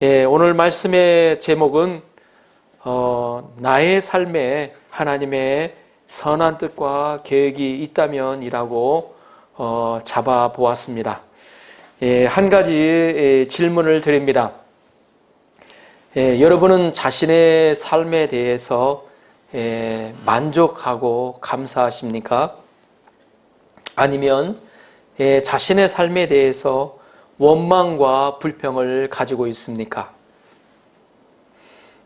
오늘 말씀의 제목은 나의 삶에 하나님의 선한 뜻과 계획이 있다면 이라고 잡아보았습니다. 한 가지 질문을 드립니다. 여러분은 자신의 삶에 대해서 만족하고 감사하십니까? 아니면 자신의 삶에 대해서 원망과 불평을 가지고 있습니까?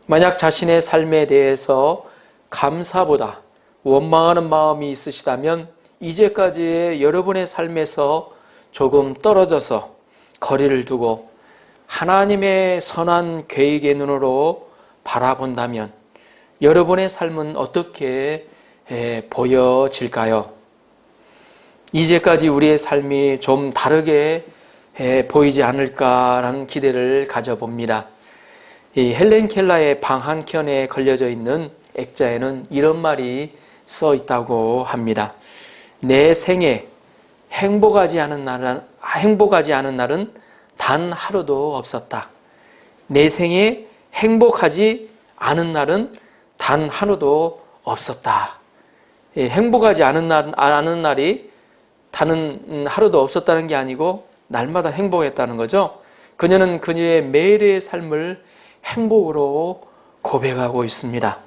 만약 자신의 삶에 대해서 감사보다 원망하는 마음이 있으시다면 이제까지의 여러분의 삶에서 조금 떨어져서 거리를 두고 하나님의 선한 계획의 눈으로 바라본다면 여러분의 삶은 어떻게 보여질까요? 이제까지 우리의 삶이 좀 다르게 보이지 않을까라는 기대를 가져봅니다. 이 헬렌 켈러의 방 한켠에 걸려져 있는 액자에는 이런 말이 써 있다고 합니다. 내 생에 행복하지 않은 날은 단 하루도 없었다. 내 생에 행복하지 않은 날은 단 하루도 없었다. 행복하지 않은 날이 단 하루도 없었다는 게 아니고 날마다 행복했다는 거죠. 그녀는 그녀의 매일의 삶을 행복으로 고백하고 있습니다.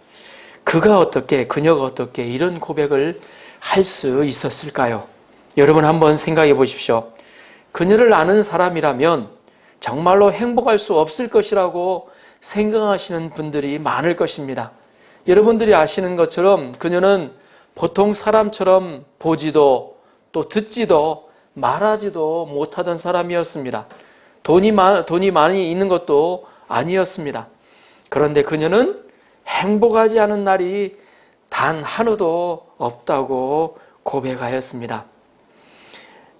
그녀가 어떻게 이런 고백을 할 수 있었을까요? 여러분 한번 생각해 보십시오. 그녀를 아는 사람이라면 정말로 행복할 수 없을 것이라고 생각하시는 분들이 많을 것입니다. 여러분들이 아시는 것처럼 그녀는 보통 사람처럼 보지도 또 듣지도 말하지도 못하던 사람이었습니다. 돈이 많이 있는 것도 아니었습니다. 그런데 그녀는 행복하지 않은 날이 단 하루도 없다고 고백하였습니다.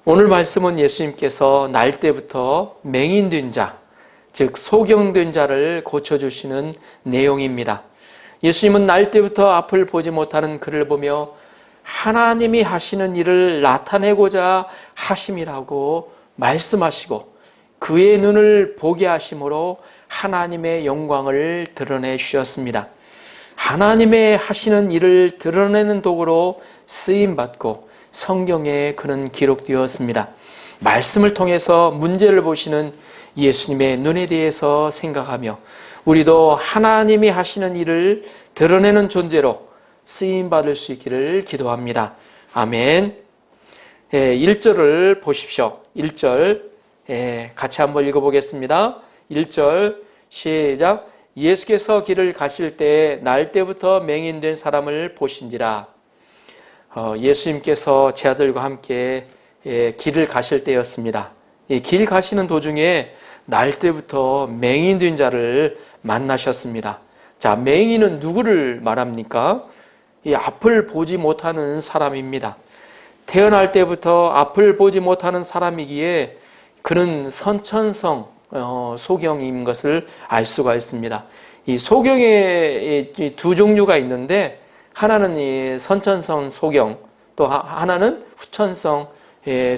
오늘 말씀은 예수님께서 날 때부터 맹인된 자, 즉 소경된 자를 고쳐주시는 내용입니다. 예수님은 날 때부터 앞을 보지 못하는 그를 보며 하나님이 하시는 일을 나타내고자 하심이라고 말씀하시고 그의 눈을 보게 하심으로 하나님의 영광을 드러내 주셨습니다. 하나님의 하시는 일을 드러내는 도구로 쓰임받고 성경에 그는 기록되었습니다. 말씀을 통해서 문제를 보시는 예수님의 눈에 대해서 생각하며 우리도 하나님이 하시는 일을 드러내는 존재로 쓰임받을 수 있기를 기도합니다. 아멘. 1절을 보십시오. 1절 같이 한번 읽어보겠습니다. 1절 시작. 예수께서 길을 가실 때 날 때부터 맹인된 사람을 보신지라. 예수님께서 제 아들과 함께 길을 가실 때였습니다. 길 가시는 도중에 날 때부터 맹인된 자를 만나셨습니다. 자, 맹인은 누구를 말합니까? 이 앞을 보지 못하는 사람입니다. 태어날 때부터 앞을 보지 못하는 사람이기에 그는 선천성 소경인 것을 알 수가 있습니다. 이 소경의 두 종류가 있는데 하나는 이 선천성 소경, 또 하나는 후천성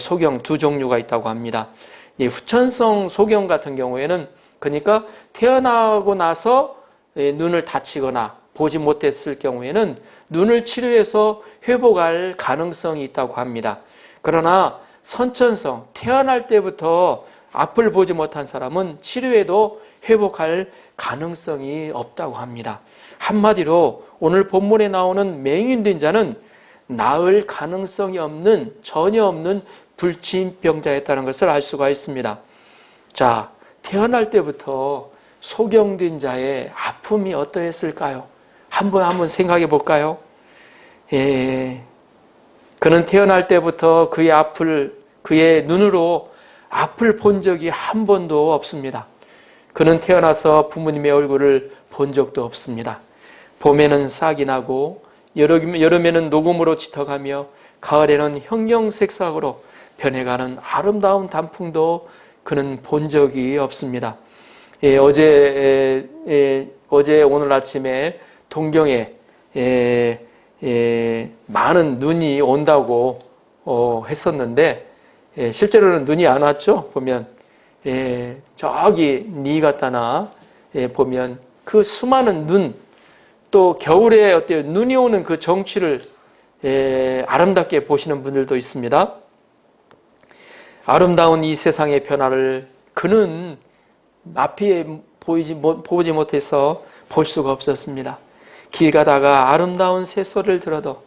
소경 두 종류가 있다고 합니다. 이 후천성 소경 같은 경우에는 그러니까 태어나고 나서 눈을 다치거나 보지 못했을 경우에는 눈을 치료해서 회복할 가능성이 있다고 합니다. 그러나 선천성, 태어날 때부터 앞을 보지 못한 사람은 치료해도 회복할 가능성이 없다고 합니다. 한마디로 오늘 본문에 나오는 맹인된 자는 나을 가능성이 없는, 전혀 없는 불치병자였다는 것을 알 수가 있습니다. 자, 태어날 때부터 소경된 자의 아픔이 어떠했을까요? 한번 생각해 볼까요? 그는 태어날 때부터 그의 눈으로 앞을 본 적이 한 번도 없습니다. 그는 태어나서 부모님의 얼굴을 본 적도 없습니다. 봄에는 싹이 나고 여름에는 녹음으로 짙어가며 가을에는 형형색색으로 변해가는 아름다운 단풍도 그는 본 적이 없습니다. 어제 오늘 아침에 동경에 많은 눈이 온다고 했었는데 실제로는 눈이 안 왔죠. 보면 저기 니가타나 보면 그 수많은 눈, 또 겨울에 어때요? 눈이 오는 그 정취를 아름답게 보시는 분들도 있습니다. 아름다운 이 세상의 변화를 그는 앞에 보지 못해서 볼 수가 없었습니다. 길 가다가 아름다운 새소리를 들어도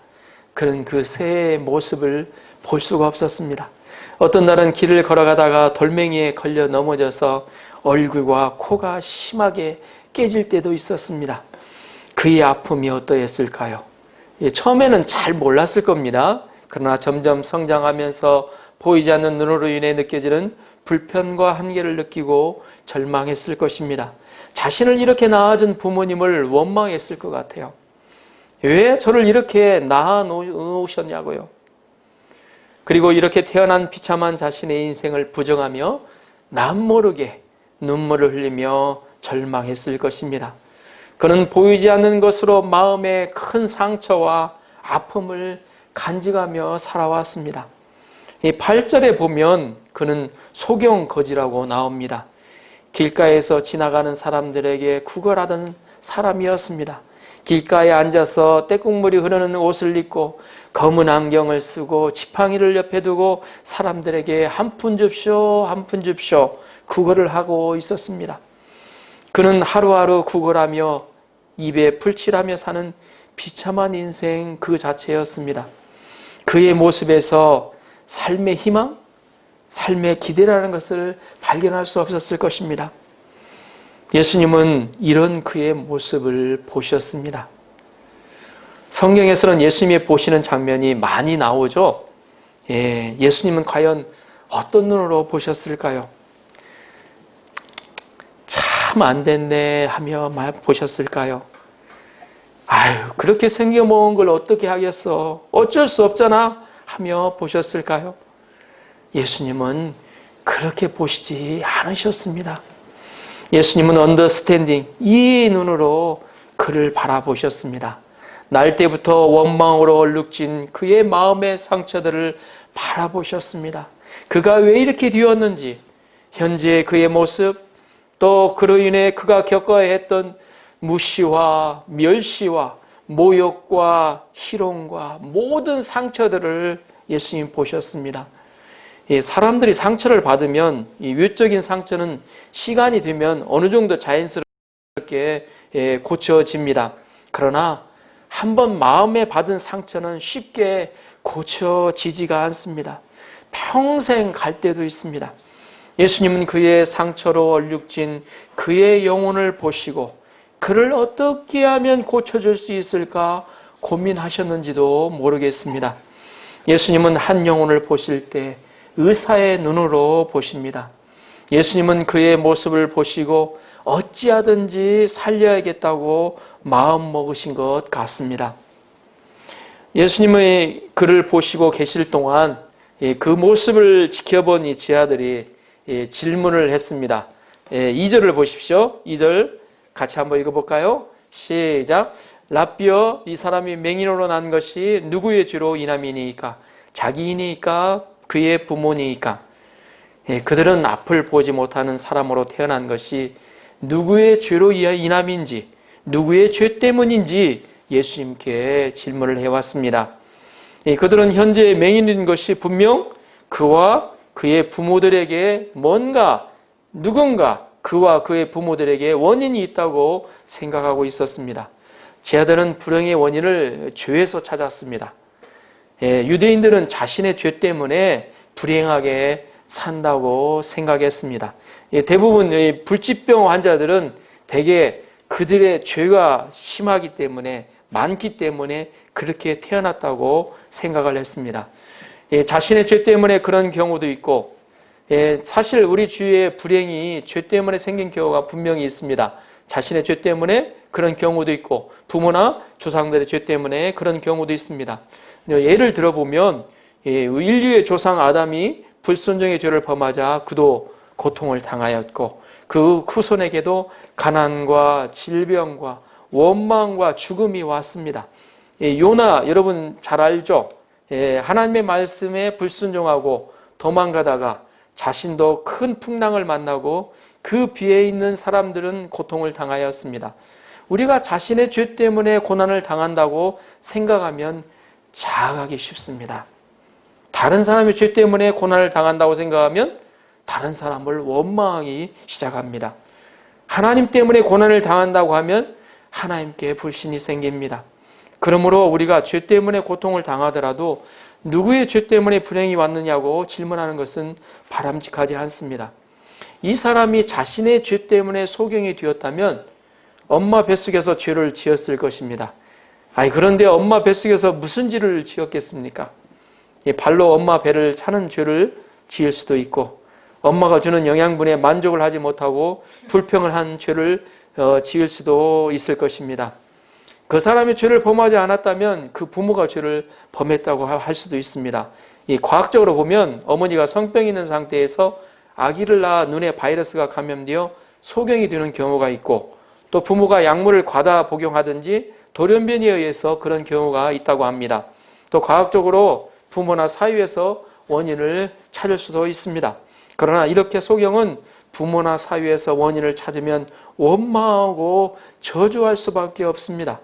그는 그 새의 모습을 볼 수가 없었습니다. 어떤 날은 길을 걸어가다가 돌멩이에 걸려 넘어져서 얼굴과 코가 심하게 깨질 때도 있었습니다. 그의 아픔이 어떠했을까요? 처음에는 잘 몰랐을 겁니다. 그러나 점점 성장하면서 보이지 않는 눈으로 인해 느껴지는 불편과 한계를 느끼고 절망했을 것입니다. 자신을 이렇게 낳아준 부모님을 원망했을 것 같아요. 왜 저를 이렇게 낳아 놓으셨냐고요. 그리고 이렇게 태어난 비참한 자신의 인생을 부정하며 남모르게 눈물을 흘리며 절망했을 것입니다. 그는 보이지 않는 것으로 마음의 큰 상처와 아픔을 간직하며 살아왔습니다. 이 8절에 보면 그는 소경거지라고 나옵니다. 길가에서 지나가는 사람들에게 구걸하던 사람이었습니다. 길가에 앉아서 때국물이 흐르는 옷을 입고 검은 안경을 쓰고 지팡이를 옆에 두고 사람들에게 한 푼 줍쇼 한 푼 줍쇼 구걸을 하고 있었습니다. 그는 하루하루 구걸하며 입에 풀칠하며 사는 비참한 인생 그 자체였습니다. 그의 모습에서 삶의 희망, 삶의 기대라는 것을 발견할 수 없었을 것입니다. 예수님은 이런 그의 모습을 보셨습니다. 성경에서는 예수님이 보시는 장면이 많이 나오죠. 예수님은 과연 어떤 눈으로 보셨을까요? 참 안 됐네 하며 보셨을까요? 아유, 그렇게 생겨먹은 걸 어떻게 하겠어? 어쩔 수 없잖아 하며 보셨을까요? 예수님은 그렇게 보시지 않으셨습니다. 예수님은 언더스탠딩, 이 눈으로 그를 바라보셨습니다. 날 때부터 원망으로 얼룩진 그의 마음의 상처들을 바라보셨습니다. 그가 왜 이렇게 되었는지, 현재 그의 모습, 또 그로 인해 그가 겪어야 했던 무시와 멸시와 모욕과 희롱과 모든 상처들을 예수님 보셨습니다. 사람들이 상처를 받으면 이 외적인 상처는 시간이 되면 어느 정도 자연스럽게 고쳐집니다. 그러나 한번 마음에 받은 상처는 쉽게 고쳐지지가 않습니다. 평생 갈 때도 있습니다. 예수님은 그의 상처로 얼룩진 그의 영혼을 보시고 그를 어떻게 하면 고쳐줄 수 있을까 고민하셨는지도 모르겠습니다. 예수님은 한 영혼을 보실 때 의사의 눈으로 보십니다. 예수님은 그의 모습을 보시고 어찌하든지 살려야겠다고 마음 먹으신 것 같습니다. 예수님의 그를 보시고 계실 동안 그 모습을 지켜본 이 제자들이 질문을 했습니다. 2절을 보십시오. 2절 같이 한번 읽어볼까요? 시작. 랍비여, 이 사람이 맹인으로 난 것이 누구의 죄로 인함이니까? 자기이니까? 그의 부모니까? 그들은 앞을 보지 못하는 사람으로 태어난 것이 누구의 죄로 인함인지, 누구의 죄 때문인지 예수님께 질문을 해왔습니다. 그들은 현재 맹인인 것이 분명 그와 그의 부모들에게 누군가 그와 그의 부모들에게 원인이 있다고 생각하고 있었습니다. 제자들은 불행의 원인을 죄에서 찾았습니다. 유대인들은 자신의 죄 때문에 불행하게 산다고 생각했습니다. 대부분 불치병 환자들은 대개 그들의 죄가 심하기 때문에 많기 때문에 그렇게 태어났다고 생각을 했습니다. 자신의 죄 때문에 그런 경우도 있고 사실 우리 주위에 불행이 죄 때문에 생긴 경우가 분명히 있습니다. 자신의 죄 때문에 그런 경우도 있고 부모나 조상들의 죄 때문에 그런 경우도 있습니다. 예를 들어보면 인류의 조상 아담이 불순종의 죄를 범하자 그도 고통을 당하였고 그 후손에게도 가난과 질병과 원망과 죽음이 왔습니다. 요나 여러분 잘 알죠? 하나님의 말씀에 불순종하고 도망가다가 자신도 큰 풍랑을 만나고 그 비에 있는 사람들은 고통을 당하였습니다. 우리가 자신의 죄 때문에 고난을 당한다고 생각하면 자학하기 쉽습니다. 다른 사람의 죄 때문에 고난을 당한다고 생각하면 다른 사람을 원망하기 시작합니다. 하나님 때문에 고난을 당한다고 하면 하나님께 불신이 생깁니다. 그러므로 우리가 죄 때문에 고통을 당하더라도 누구의 죄 때문에 불행이 왔느냐고 질문하는 것은 바람직하지 않습니다. 이 사람이 자신의 죄 때문에 소경이 되었다면 엄마 뱃속에서 죄를 지었을 것입니다. 그런데 엄마 뱃속에서 무슨 죄를 지었겠습니까? 발로 엄마 배를 차는 죄를 지을 수도 있고, 엄마가 주는 영양분에 만족을 하지 못하고 불평을 한 죄를 지을 수도 있을 것입니다. 그 사람이 죄를 범하지 않았다면 그 부모가 죄를 범했다고 할 수도 있습니다. 과학적으로 보면 어머니가 성병이 있는 상태에서 아기를 낳아 눈에 바이러스가 감염되어 소경이 되는 경우가 있고, 또 부모가 약물을 과다 복용하든지 돌연변이에 의해서 그런 경우가 있다고 합니다. 또 과학적으로 부모나 사유에서 원인을 찾을 수도 있습니다. 그러나 이렇게 소경은 부모나 사유에서 원인을 찾으면 원망하고 저주할 수밖에 없습니다.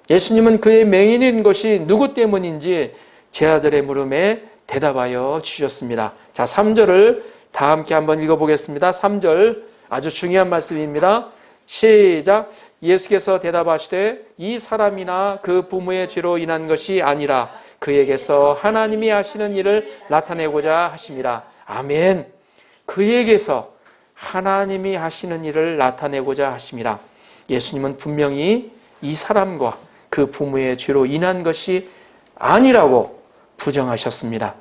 예수님은 그의 맹인인 것이 누구 때문인지 제 아들의 물음에 대답하여 주셨습니다. 자, 3절을 다 함께 한번 읽어보겠습니다. 3절 아주 중요한 말씀입니다. 시작. 예수께서 대답하시되 이 사람이나 그 부모의 죄로 인한 것이 아니라 그에게서 하나님이 하시는 일을 나타내고자 하심이라. 아멘. 그에게서 하나님이 하시는 일을 나타내고자 하심이라. 예수님은 분명히 이 사람과 그 부모의 죄로 인한 것이 아니라고 부정하셨습니다.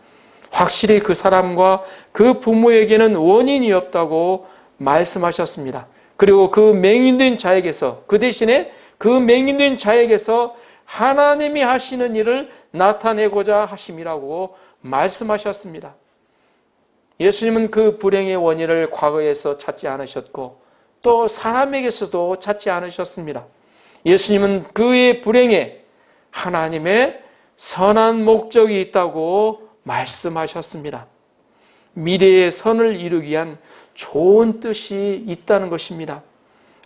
확실히 그 사람과 그 부모에게는 원인이 없다고 말씀하셨습니다. 그리고 그 맹인된 자에게서, 그 대신에 그 맹인된 자에게서 하나님이 하시는 일을 나타내고자 하심이라고 말씀하셨습니다. 예수님은 그 불행의 원인을 과거에서 찾지 않으셨고 또 사람에게서도 찾지 않으셨습니다. 예수님은 그의 불행에 하나님의 선한 목적이 있다고 말씀하셨습니다. 미래의 선을 이루기 위한 좋은 뜻이 있다는 것입니다.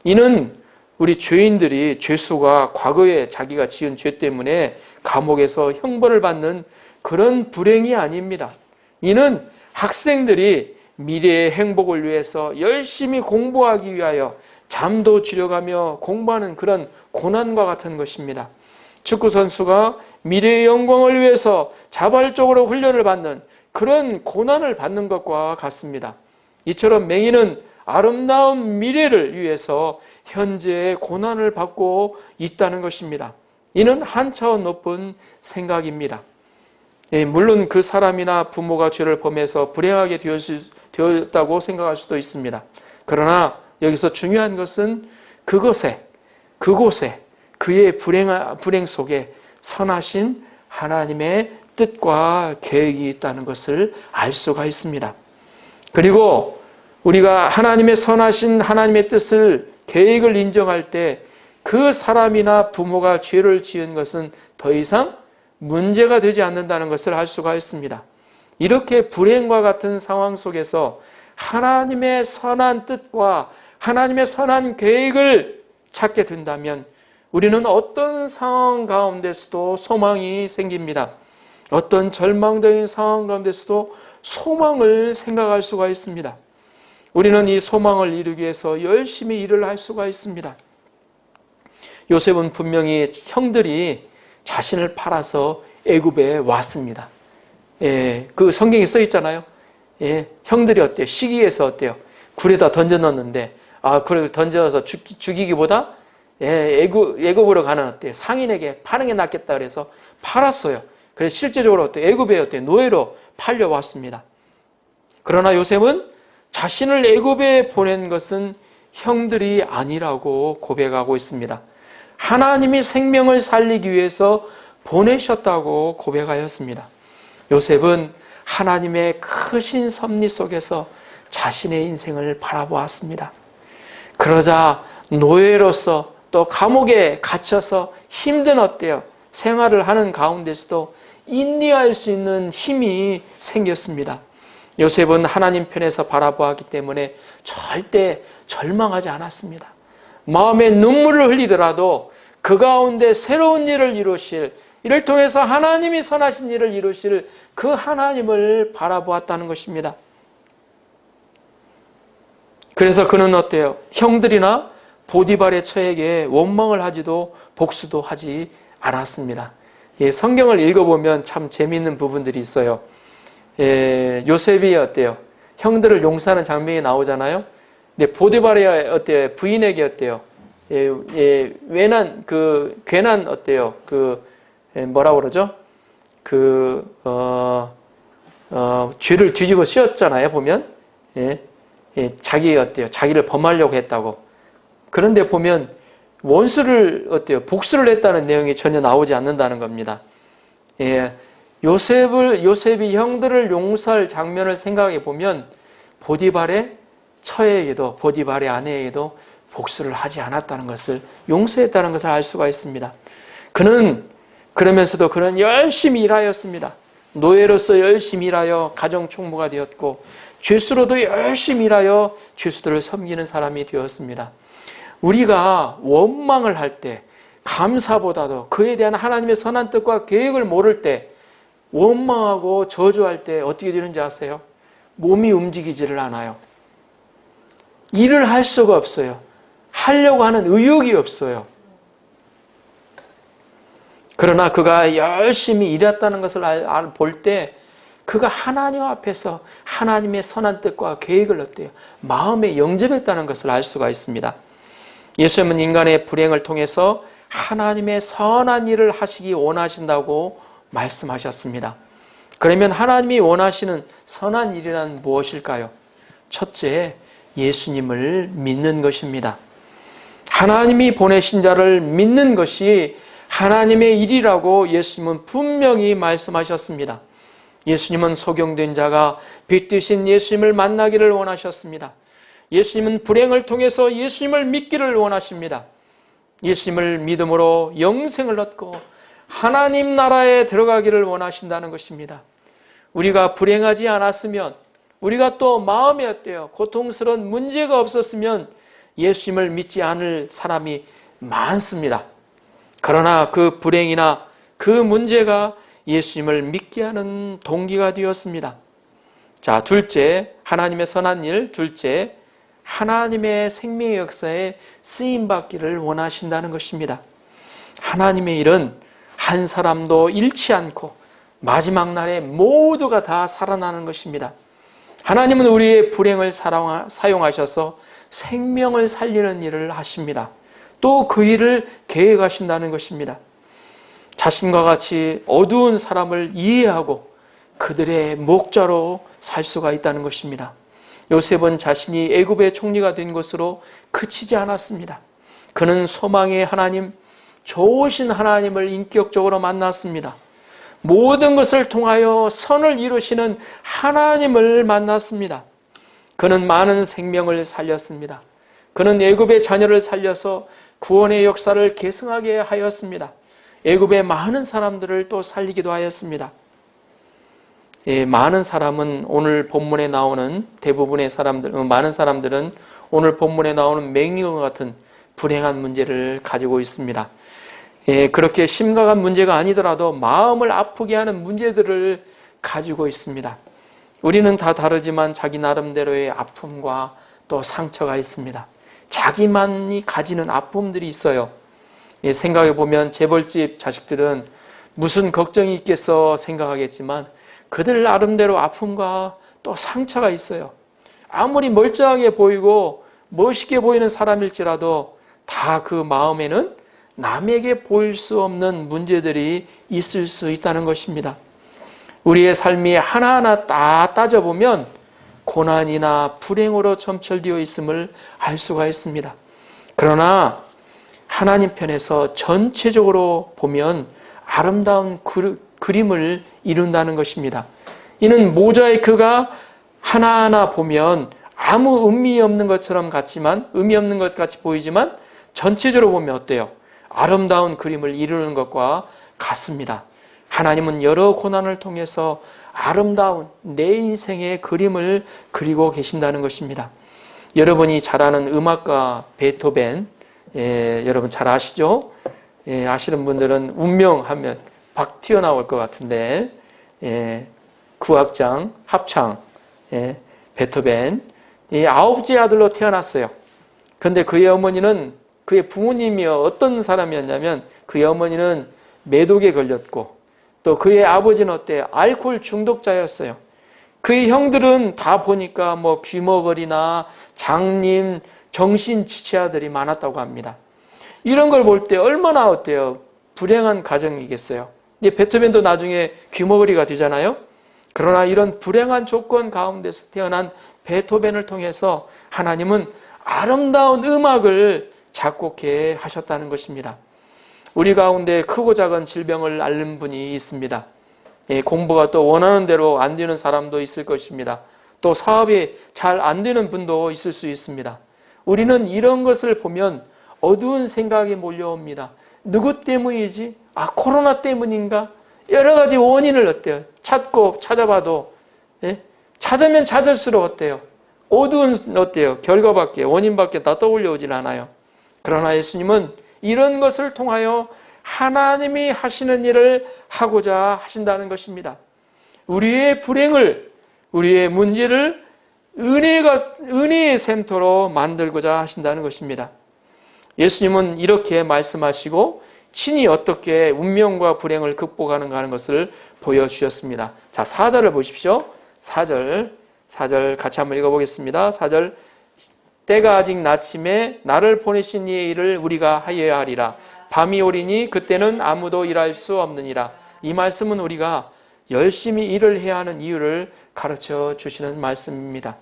이는 우리 죄인들이 죄수가 과거에 자기가 지은 죄 때문에 감옥에서 형벌을 받는 그런 불행이 아닙니다. 이는 학생들이 미래의 행복을 위해서 열심히 공부하기 위하여 잠도 줄여가며 공부하는 그런 고난과 같은 것입니다. 축구 선수가 미래의 영광을 위해서 자발적으로 훈련을 받는 그런 고난을 받는 것과 같습니다. 이처럼 맹인은 아름다운 미래를 위해서 현재의 고난을 받고 있다는 것입니다. 이는 한 차원 높은 생각입니다. 물론 그 사람이나 부모가 죄를 범해서 불행하게 되었다고 생각할 수도 있습니다. 그러나 여기서 중요한 것은 그곳에 그의 불행 속에 선하신 하나님의 뜻과 계획이 있다는 것을 알 수가 있습니다. 그리고 우리가 하나님의 선하신 하나님의 뜻을, 계획을 인정할 때 그 사람이나 부모가 죄를 지은 것은 더 이상 문제가 되지 않는다는 것을 알 수가 있습니다. 이렇게 불행과 같은 상황 속에서 하나님의 선한 뜻과 하나님의 선한 계획을 찾게 된다면 우리는 어떤 상황 가운데서도 소망이 생깁니다. 어떤 절망적인 상황 가운데서도 소망을 생각할 수가 있습니다. 우리는 이 소망을 이루기 위해서 열심히 일을 할 수가 있습니다. 요셉은 분명히 형들이 자신을 팔아서 애굽에 왔습니다. 그 성경에 써 있잖아요. 형들이 어때요? 시기에서 어때요? 굴에다 던져 넣었는데, 그래 던져서 죽이기보다 애굽으로 가는 어때요? 상인에게 파는 게 낫겠다 그래서 팔았어요. 그래서 실제적으로 어때요? 애굽에 어때요? 노예로 팔려왔습니다. 그러나 요셉은 자신을 애굽에 보낸 것은 형들이 아니라고 고백하고 있습니다. 하나님이 생명을 살리기 위해서 보내셨다고 고백하였습니다. 요셉은 하나님의 크신 섭리 속에서 자신의 인생을 바라보았습니다. 그러자 노예로서 또 감옥에 갇혀서 힘든 어때요? 생활을 하는 가운데서도 인내할 수 있는 힘이 생겼습니다. 요셉은 하나님 편에서 바라보았기 때문에 절대 절망하지 않았습니다. 마음에 눈물을 흘리더라도 그 가운데 새로운 일을 이루실, 이를 통해서 하나님이 선하신 일을 이루실 그 하나님을 바라보았다는 것입니다. 그래서 그는 어때요? 형들이나 보디발의 처에게 원망을 하지도 복수도 하지 않았습니다. 성경을 읽어보면 참 재미있는 부분들이 있어요. 요셉이 어때요? 형들을 용서하는 장면이 나오잖아요. 근데 보디발의 어때요? 부인에게 어때요? 괜한 어때요? 뭐라고 그러죠? 죄를 뒤집어 씌웠잖아요, 보면. 자기 어때요? 자기를 범하려고 했다고. 그런데 보면 원수를 어때요? 복수를 했다는 내용이 전혀 나오지 않는다는 겁니다. 요셉이 형들을 용서할 장면을 생각해 보면 보디발의 처에게도 보디발의 아내에게도 복수를 하지 않았다는 것을, 용서했다는 것을 알 수가 있습니다. 그러면서도 그는 열심히 일하였습니다. 노예로서 열심히 일하여 가정 총무가 되었고, 죄수로도 열심히 일하여 죄수들을 섬기는 사람이 되었습니다. 우리가 원망을 할 때, 감사보다도 그에 대한 하나님의 선한 뜻과 계획을 모를 때, 원망하고 저주할 때 어떻게 되는지 아세요? 몸이 움직이지를 않아요. 일을 할 수가 없어요. 하려고 하는 의욕이 없어요. 그러나 그가 열심히 일했다는 것을 볼 때 그가 하나님 앞에서 하나님의 선한 뜻과 계획을 어때요? 마음에 영접했다는 것을 알 수가 있습니다. 예수님은 인간의 불행을 통해서 하나님의 선한 일을 하시기 원하신다고 말씀하셨습니다. 그러면 하나님이 원하시는 선한 일이란 무엇일까요? 첫째, 예수님을 믿는 것입니다. 하나님이 보내신 자를 믿는 것이 하나님의 일이라고 예수님은 분명히 말씀하셨습니다. 예수님은 소경된 자가 빛 되신 예수님을 만나기를 원하셨습니다. 예수님은 불행을 통해서 예수님을 믿기를 원하십니다. 예수님을 믿음으로 영생을 얻고 하나님 나라에 들어가기를 원하신다는 것입니다. 우리가 불행하지 않았으면, 우리가 또 마음에 어때요? 고통스러운 문제가 없었으면 예수님을 믿지 않을 사람이 많습니다. 그러나 그 불행이나 그 문제가 예수님을 믿게 하는 동기가 되었습니다. 자, 둘째, 하나님의 선한 일. 둘째, 하나님의 생명의 역사에 쓰임받기를 원하신다는 것입니다. 하나님의 일은 한 사람도 잃지 않고 마지막 날에 모두가 다 살아나는 것입니다. 하나님은 우리의 불행을 사용하셔서 생명을 살리는 일을 하십니다. 또 그 일을 계획하신다는 것입니다. 자신과 같이 어두운 사람을 이해하고 그들의 목자로 살 수가 있다는 것입니다. 요셉은 자신이 애굽의 총리가 된 것으로 그치지 않았습니다. 그는 소망의 하나님, 좋으신 하나님을 인격적으로 만났습니다. 모든 것을 통하여 선을 이루시는 하나님을 만났습니다. 그는 많은 생명을 살렸습니다. 그는 애굽의 자녀를 살려서 구원의 역사를 계승하게 하였습니다. 애굽의 많은 사람들을 또 살리기도 하였습니다. 많은 사람은 오늘 본문에 나오는 많은 사람들은 오늘 본문에 나오는 맹인과 같은 불행한 문제를 가지고 있습니다. 그렇게 심각한 문제가 아니더라도 마음을 아프게 하는 문제들을 가지고 있습니다. 우리는 다 다르지만 자기 나름대로의 아픔과 또 상처가 있습니다. 자기만이 가지는 아픔들이 있어요. 생각해 보면 재벌집 자식들은 무슨 걱정이 있겠어 생각하겠지만 그들 나름대로 아픔과 또 상처가 있어요. 아무리 멀쩡하게 보이고 멋있게 보이는 사람일지라도 다 그 마음에는 남에게 보일 수 없는 문제들이 있을 수 있다는 것입니다. 우리의 삶이 하나하나 다 따져보면 고난이나 불행으로 점철되어 있음을 알 수가 있습니다. 그러나 하나님 편에서 전체적으로 보면 아름다운 그림을 이룬다는 것입니다. 이는 모자이크가 하나하나 보면 아무 의미 없는 것처럼 의미 없는 것 같이 보이지만 전체적으로 보면 어때요? 아름다운 그림을 이루는 것과 같습니다. 하나님은 여러 고난을 통해서 아름다운 내 인생의 그림을 그리고 계신다는 것입니다. 여러분이 잘 아는 음악가 베토벤, 여러분 잘 아시죠? 아시는 분들은 운명하면 박 튀어나올 것 같은데, 구악장, 합창, 베토벤, 이 9째 아들로 태어났어요. 그런데 그의 어머니는, 그의 부모님이 어떤 사람이었냐면, 그의 어머니는 매독에 걸렸고, 또 그의 아버지는 어때요? 알코올 중독자였어요. 그의 형들은 다 보니까 뭐 귀머거리나 장님, 정신지체아들이 많았다고 합니다. 이런 걸 볼 때 얼마나 어때요? 불행한 가정이겠어요. 베토벤도 나중에 귀머거리가 되잖아요. 그러나 이런 불행한 조건 가운데서 태어난 베토벤을 통해서 하나님은 아름다운 음악을 작곡해 하셨다는 것입니다. 우리 가운데 크고 작은 질병을 앓는 분이 있습니다. 공부가 또 원하는 대로 안 되는 사람도 있을 것입니다. 또 사업이 잘 안 되는 분도 있을 수 있습니다. 우리는 이런 것을 보면 어두운 생각이 몰려옵니다. 누구 때문이지? 코로나 때문인가? 여러 가지 원인을 어때요? 찾고 찾아봐도, 찾으면 찾을수록 어때요? 어두운 어때요? 결과밖에, 원인밖에 다 떠올려오질 않아요. 그러나 예수님은 이런 것을 통하여 하나님이 하시는 일을 하고자 하신다는 것입니다. 우리의 불행을, 우리의 문제를 은혜의 샘터로 만들고자 하신다는 것입니다. 예수님은 이렇게 말씀하시고 친히 어떻게 운명과 불행을 극복하는가 하는 것을 보여주셨습니다. 자, 4절을 보십시오. 4절 같이 한번 읽어보겠습니다. 4절, 때가 아직 낮침에 나를 보내신 이의 일을 우리가 하여야 하리라. 밤이 오리니 그때는 아무도 일할 수 없느니라. 이 말씀은 우리가 열심히 일을 해야 하는 이유를 가르쳐 주시는 말씀입니다.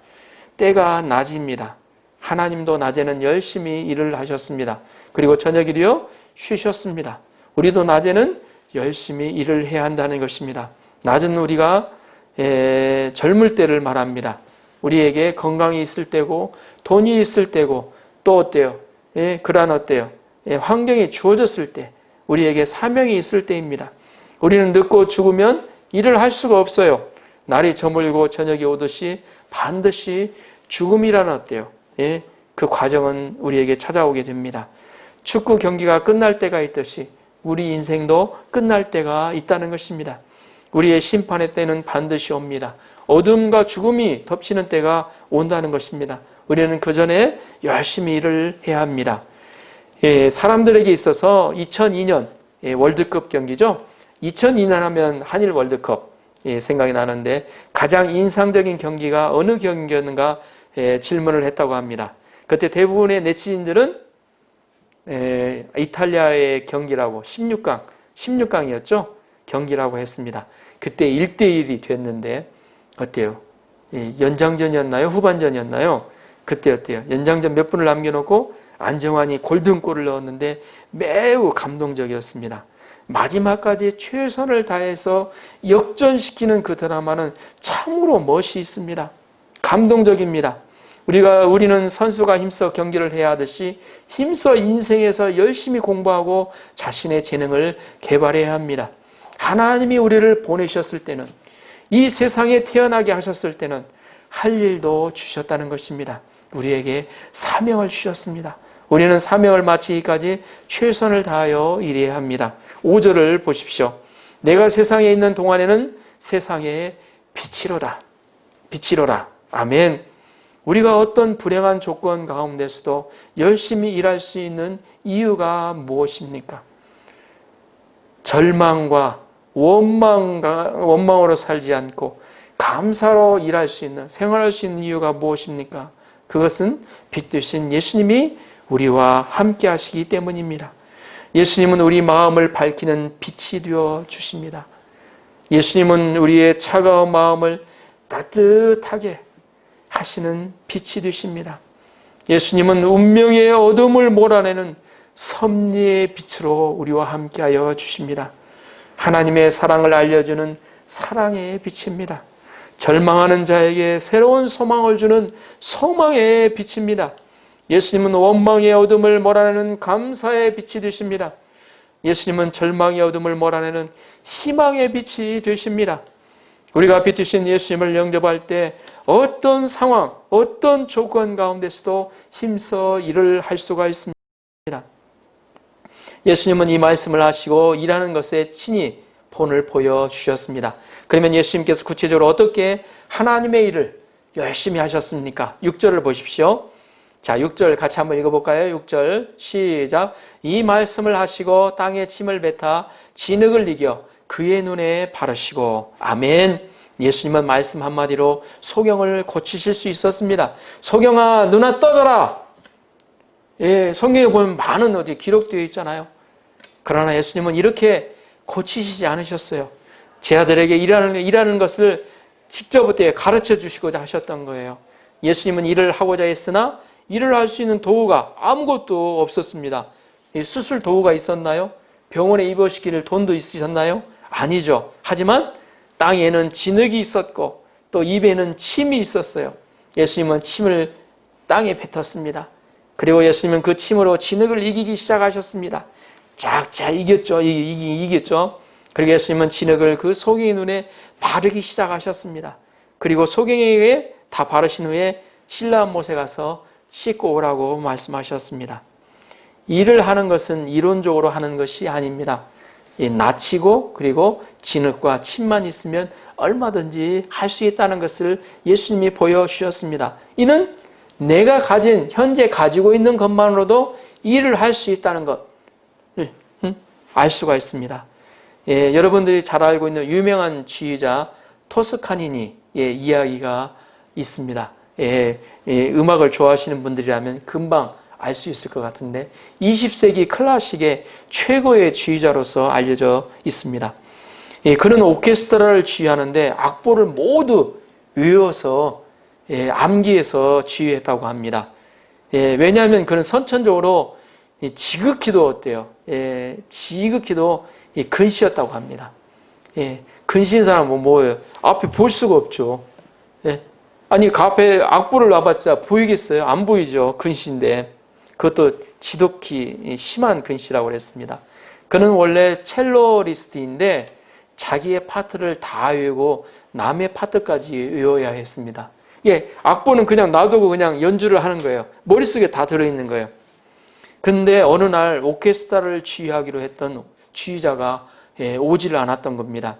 때가 낮입니다. 하나님도 낮에는 열심히 일을 하셨습니다. 그리고 저녁이요 쉬셨습니다. 우리도 낮에는 열심히 일을 해야 한다는 것입니다. 낮은 우리가 젊을 때를 말합니다. 우리에게 건강이 있을 때고 돈이 있을 때고 또 어때요? 그러한 어때요? 환경이 주어졌을 때 우리에게 사명이 있을 때입니다. 우리는 늙고 죽으면 일을 할 수가 없어요. 날이 저물고 저녁이 오듯이 반드시 죽음이라는 어때요? 그 과정은 우리에게 찾아오게 됩니다. 축구 경기가 끝날 때가 있듯이 우리 인생도 끝날 때가 있다는 것입니다. 우리의 심판의 때는 반드시 옵니다. 어둠과 죽음이 덮치는 때가 온다는 것입니다. 우리는 그 전에 열심히 일을 해야 합니다. 사람들에게 있어서 2002년 월드컵 경기죠. 2002년 하면 한일 월드컵 생각이 나는데 가장 인상적인 경기가 어느 경기였는가 질문을 했다고 합니다. 그때 대부분의 네티즌들은 이탈리아의 경기라고 16강이었죠. 경기라고 했습니다. 그때 1대1이 됐는데 어때요? 연장전이었나요? 후반전이었나요? 그때 어때요? 연장전 몇 분을 남겨놓고 안정환이 골든골을 넣었는데 매우 감동적이었습니다. 마지막까지 최선을 다해서 역전시키는 그 드라마는 참으로 멋이 있습니다. 감동적입니다. 우리는 선수가 힘써 경기를 해야 하듯이 힘써 인생에서 열심히 공부하고 자신의 재능을 개발해야 합니다. 하나님이 우리를 보내셨을 때는, 이 세상에 태어나게 하셨을 때는 할 일도 주셨다는 것입니다. 우리에게 사명을 주셨습니다. 우리는 사명을 마치기까지 최선을 다하여 일해야 합니다. 5절을 보십시오. 내가 세상에 있는 동안에는 세상의 빛이로다. 빛이로라. 아멘. 우리가 어떤 불행한 조건 가운데서도 열심히 일할 수 있는 이유가 무엇입니까? 절망과 원망으로 살지 않고 감사로 일할 수 있는, 생활할 수 있는 이유가 무엇입니까? 그것은 빛 되신 예수님이 우리와 함께 하시기 때문입니다. 예수님은 우리 마음을 밝히는 빛이 되어 주십니다. 예수님은 우리의 차가운 마음을 따뜻하게 하시는 빛이 되십니다. 예수님은 운명의 어둠을 몰아내는 섭리의 빛으로 우리와 함께하여 주십니다. 하나님의 사랑을 알려주는 사랑의 빛입니다. 절망하는 자에게 새로운 소망을 주는 소망의 빛입니다. 예수님은 원망의 어둠을 몰아내는 감사의 빛이 되십니다. 예수님은 절망의 어둠을 몰아내는 희망의 빛이 되십니다. 우리가 빛이신 예수님을 영접할 때 어떤 상황, 어떤 조건 가운데서도 힘써 일을 할 수가 있습니다. 예수님은 이 말씀을 하시고 일하는 것에 친히 본을 보여주셨습니다. 그러면 예수님께서 구체적으로 어떻게 하나님의 일을 열심히 하셨습니까? 6절을 보십시오. 자, 6절 같이 한번 읽어볼까요? 6절 시작. 이 말씀을 하시고 땅에 침을 뱉어 진흙을 이겨 그의 눈에 바르시고. 아멘. 예수님은 말씀 한마디로 소경을 고치실 수 있었습니다. 소경아, 눈아 떠져라. 예, 성경에 보면 많은 어디 기록되어 있잖아요. 그러나 예수님은 이렇게 고치시지 않으셨어요. 제 아들에게 일하는 것을 직접 그때 가르쳐 주시고자 하셨던 거예요. 예수님은 일을 하고자 했으나 일을 할 수 있는 도구가 아무것도 없었습니다. 수술 도구가 있었나요? 병원에 입으시기를 돈도 있으셨나요? 아니죠. 하지만 땅에는 진흙이 있었고 또 입에는 침이 있었어요. 예수님은 침을 땅에 뱉었습니다. 그리고 예수님은 그 침으로 진흙을 이기기 시작하셨습니다. 쫙쫙 이겼죠. 이겼죠. 그리고 예수님은 진흙을 그 소경의 눈에 바르기 시작하셨습니다. 그리고 소경에게 다 바르신 후에 실로암 못에 가서 씻고 오라고 말씀하셨습니다. 일을 하는 것은 이론적으로 하는 것이 아닙니다. 낯이고 그리고 진흙과 침만 있으면 얼마든지 할 수 있다는 것을 예수님이 보여주셨습니다. 이는 내가 현재 가지고 있는 것만으로도 일을 할 수 있다는 것을 알 수가 있습니다. 예, 여러분들이 잘 알고 있는 유명한 지휘자 토스카니니의 이야기가 있습니다. 음악을 좋아하시는 분들이라면 금방 알 수 있을 것 같은데 20세기 클래식의 최고의 지휘자로서 알려져 있습니다. 그는 오케스트라를 지휘하는데 악보를 모두 외워서 암기해서 지휘했다고 합니다. 왜냐하면 그는 선천적으로 지극히도 어때요? 지극히도 근시였다고 합니다. 근시인 사람은 뭐예요? 앞에 볼 수가 없죠. 아니 그 앞에 악보를 놔봤자 보이겠어요? 안 보이죠. 근시인데 그것도 지독히 심한 근시라고 그랬습니다. 그는 원래 첼로리스트인데 자기의 파트를 다 외우고 남의 파트까지 외워야 했습니다. 악보는 그냥 놔두고 그냥 연주를 하는 거예요. 머릿속에 다 들어있는 거예요. 근데 어느 날 오케스트라를 지휘하기로 했던 지휘자가 오지를 않았던 겁니다.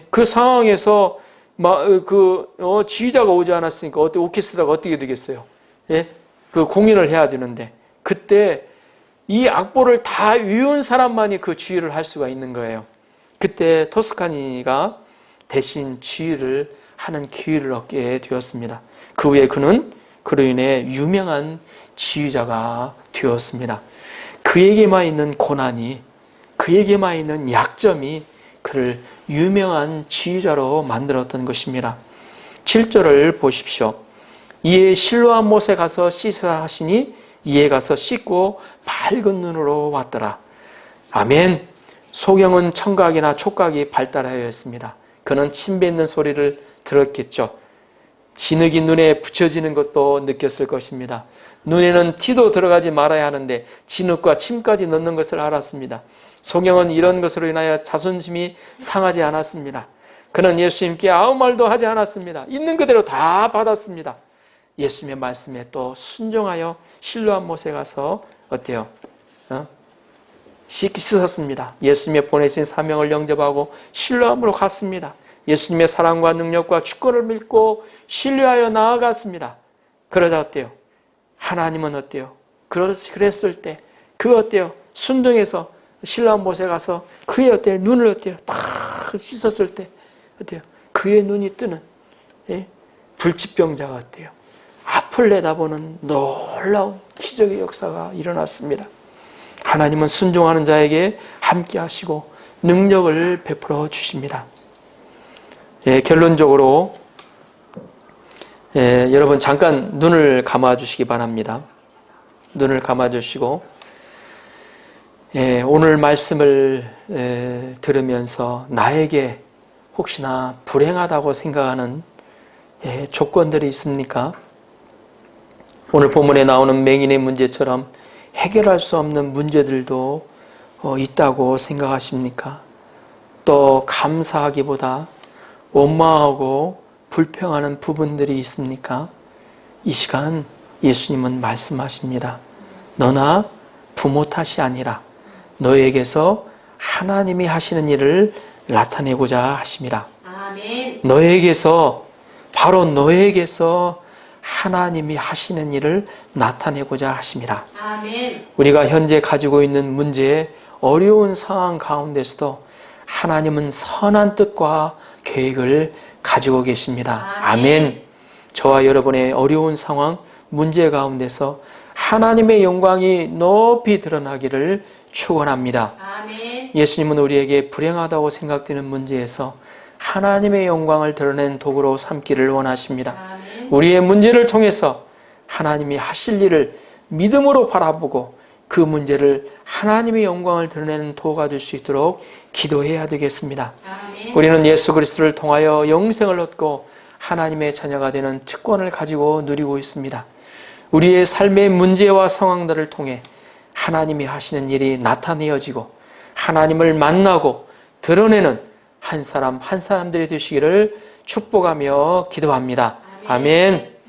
그 상황에서 지휘자가 오지 않았으니까 오케스트라가 어떻게 되겠어요? 그 공연을 해야 되는데 그때 이 악보를 다 외운 사람만이 그 지휘를 할 수가 있는 거예요. 그때 토스카니가 대신 지휘를 하는 기회를 얻게 되었습니다. 그 후에 그는 그로 인해 유명한 지휘자가 되었습니다. 그에게만 있는 고난이, 그에게만 있는 약점이 그를 유명한 지휘자로 만들었던 것입니다. 7절을 보십시오. 이에 실로암 못에 가서 씻으라 하시니 이에 가서 씻고 밝은 눈으로 왔더라. 아멘. 소경은 청각이나 촉각이 발달하였습니다. 그는 침 뱉는 소리를 들었겠죠. 진흙이 눈에 붙여지는 것도 느꼈을 것입니다. 눈에는 티도 들어가지 말아야 하는데 진흙과 침까지 넣는 것을 알았습니다. 소경은 이런 것으로 인하여 자존심이 상하지 않았습니다. 그는 예수님께 아무 말도 하지 않았습니다. 있는 그대로 다 받았습니다. 예수님의 말씀에 또 순종하여 실로암 못에 가서 어때요? 씻었습니다. 예수님의 보내신 사명을 영접하고 실로암으로 갔습니다. 예수님의 사랑과 능력과 주권을 믿고 신뢰하여 나아갔습니다. 그러자 어때요? 하나님은 어때요? 그랬을 때 그 어때요? 순종해서 실로암 못에 가서 그의 어때요? 눈을 어때요? 다 씻었을 때 어때요? 그의 눈이 뜨는 불치병자가 어때요? 앞을 내다보는 놀라운 기적의 역사가 일어났습니다. 하나님은 순종하는 자에게 함께 하시고 능력을 베풀어 주십니다. 결론적으로 여러분 잠깐 눈을 감아 주시기 바랍니다. 눈을 감아 주시고 오늘 말씀을 들으면서 나에게 혹시나 불행하다고 생각하는 조건들이 있습니까? 오늘 본문에 나오는 맹인의 문제처럼 해결할 수 없는 문제들도 있다고 생각하십니까? 또 감사하기보다 원망하고 불평하는 부분들이 있습니까? 이 시간 예수님은 말씀하십니다. 너나 부모 탓이 아니라 너에게서 하나님이 하시는 일을 나타내고자 하심이라. 아멘. 너에게서, 바로 너에게서 하나님이 하시는 일을 나타내고자 하심이라. 아멘. 우리가 현재 가지고 있는 문제에 어려운 상황 가운데서도 하나님은 선한 뜻과 계획을 가지고 계십니다. 아멘. 저와 여러분의 어려운 상황, 문제 가운데서 하나님의 영광이 높이 드러나기를 축원합니다. 아멘. 예수님은 우리에게 불행하다고 생각되는 문제에서 하나님의 영광을 드러낸 도구로 삼기를 원하십니다. 아멘. 우리의 문제를 통해서 하나님이 하실 일을 믿음으로 바라보고 그 문제를 하나님의 영광을 드러내는 도구가 될 수 있도록 기도해야 되겠습니다. 아멘. 우리는 예수 그리스도를 통하여 영생을 얻고 하나님의 자녀가 되는 특권을 가지고 누리고 있습니다. 우리의 삶의 문제와 상황들을 통해 하나님이 하시는 일이 나타내어지고 하나님을 만나고 드러내는 한 사람 한 사람들이 되시기를 축복하며 기도합니다. 아멘.